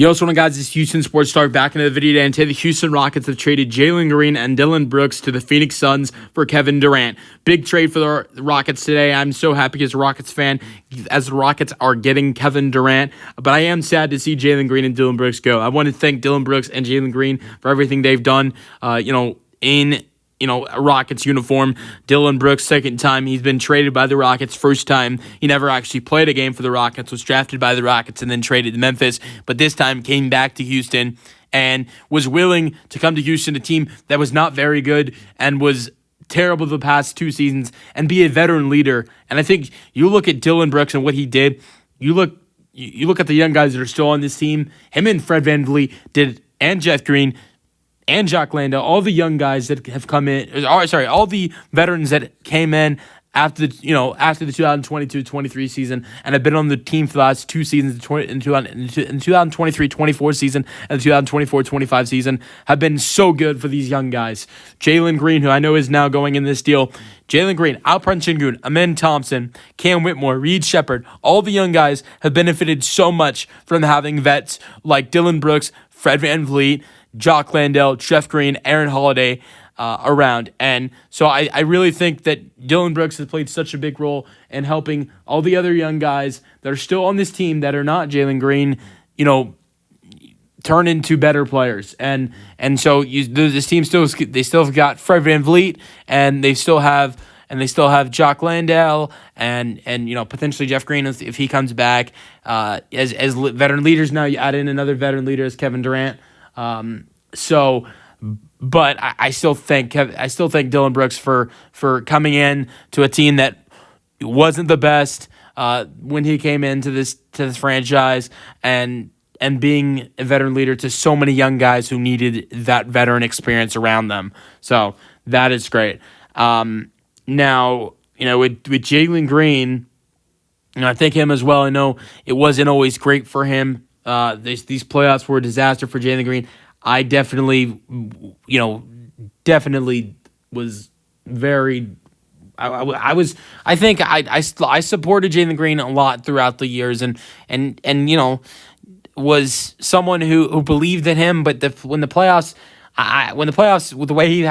Yo, what's going on, guys? It's Houston Sports Star back into the video today, and today the Houston Rockets have traded Jalen Green and Dillon Brooks to the Phoenix Suns for Kevin Durant. Big trade for the Rockets today. I'm so happy as a Rockets fan, as the Rockets are getting Kevin Durant, but I am sad to see Jalen Green and Dillon Brooks go. I want to thank Dillon Brooks and Jalen Green for everything they've done, in a Rockets uniform. Dillon Brooks, second time he's been traded by the Rockets. First time he never actually played a game for the Rockets, was drafted by the Rockets and then traded to Memphis, but this time came back to Houston and was willing to come to Houston, a team that was not very good and was terrible the past two seasons, and be a veteran leader. And I think you look at Dillon Brooks and what he did, you look at the young guys that are still on this team, him and Fred VanVleet did, and Jeff Green, and Jock Landale, all the young guys that have come in, all the veterans that came in after the 2022-23 season and have been on the team for the last two seasons, in 2023-24 season and the 2024-25 season, have been so good for these young guys. Jalen Green, who I know is now going in this deal, Jalen Green, Alperen Sengun, Amen Thompson, Cam Whitmore, Reed Shepherd, all the young guys have benefited so much from having vets like Dillon Brooks, Fred VanVleet, Jock Landale, Jeff Green, Aaron Holiday around. And so I really think that Dillon Brooks has played such a big role in helping all the other young guys that are still on this team that are not Jalen Green, turn into better players. And so this team still have got Fred VanVleet, and they still have Jock Landale and potentially Jeff Green if he comes back as veteran leaders. Now you add in another veteran leader as Kevin Durant. But I still thank Dillon Brooks for coming in to a team that wasn't the best when he came into this franchise and being a veteran leader to so many young guys who needed that veteran experience around them. So that is great. Now, with Jalen Green, I thank him as well. I know it wasn't always great for him. These playoffs were a disaster for Jalen Green. I definitely was very. I supported Jalen Green a lot throughout the years, and was someone who believed in him. But when the playoffs, with the way he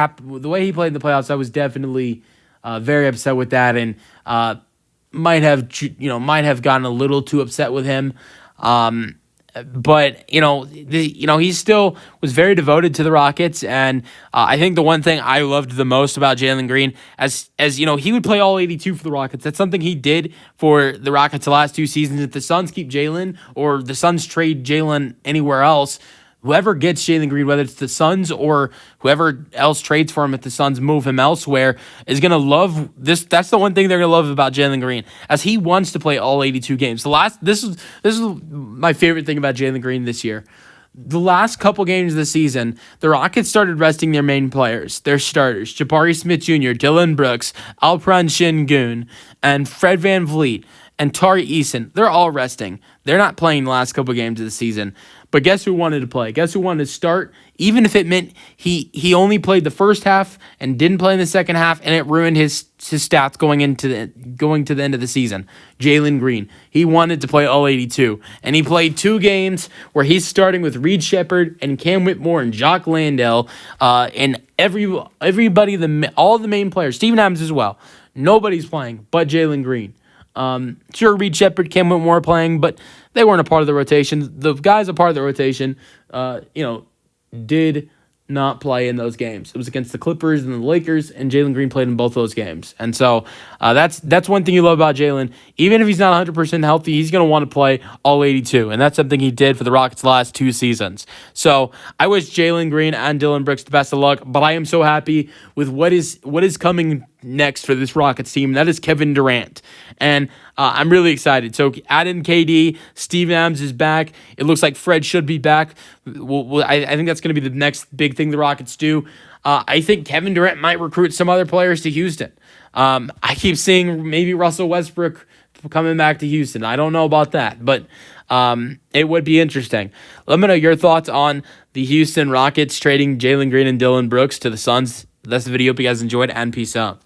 played in the playoffs, I was definitely very upset with that, and might have gotten a little too upset with him. But he still was very devoted to the Rockets, and I think the one thing I loved the most about Jalen Green, as he would play all 82 for the Rockets. That's something he did for the Rockets the last two seasons. If the Suns keep Jalen, or the Suns trade Jalen anywhere else, whoever gets Jalen Green, whether it's the Suns or whoever else trades for him, if the Suns move him elsewhere, is going to love this. That's the one thing they're going to love about Jalen Green, as he wants to play all 82 games. This is my favorite thing about Jalen Green this year. The last couple games of the season, the Rockets started resting their main players, their starters, Jabari Smith Jr., Dillon Brooks, Alperen Sengun, and Fred VanVleet, and Tari Eason. They're all resting. They're not playing the last couple games of the season. But guess who wanted to play? Guess who wanted to start? Even if it meant he only played the first half and didn't play in the second half, and it ruined his stats going to the end of the season. Jalen Green. He wanted to play all 82. And he played two games where he's starting with Reed Shepherd and Cam Whitmore and Jock Landale, and everybody, all the main players, Steven Adams as well. Nobody's playing but Jalen Green. Sure, Reed Shepherd, Cam Whitmore playing, but they weren't a part of the rotation. The guys a part of the rotation, did not play in those games. It was against the Clippers and the Lakers, and Jalen Green played in both those games. And so that's one thing you love about Jalen. Even if he's not 100% healthy, he's going to want to play all 82, and that's something he did for the Rockets last two seasons. So I wish Jalen Green and Dillon Brooks the best of luck, but I am so happy with what is coming next for this Rockets team. That is Kevin Durant. And I'm really excited. So add in KD. Steven Adams is back. It looks like Fred should be back. I think that's going to be the next big thing the Rockets do. I think Kevin Durant might recruit some other players to Houston. I keep seeing maybe Russell Westbrook coming back to Houston. I don't know about that, but it would be interesting. Let me know your thoughts on the Houston Rockets trading Jalen Green and Dillon Brooks to the Suns. That's the video. Hope you guys enjoyed, and peace out.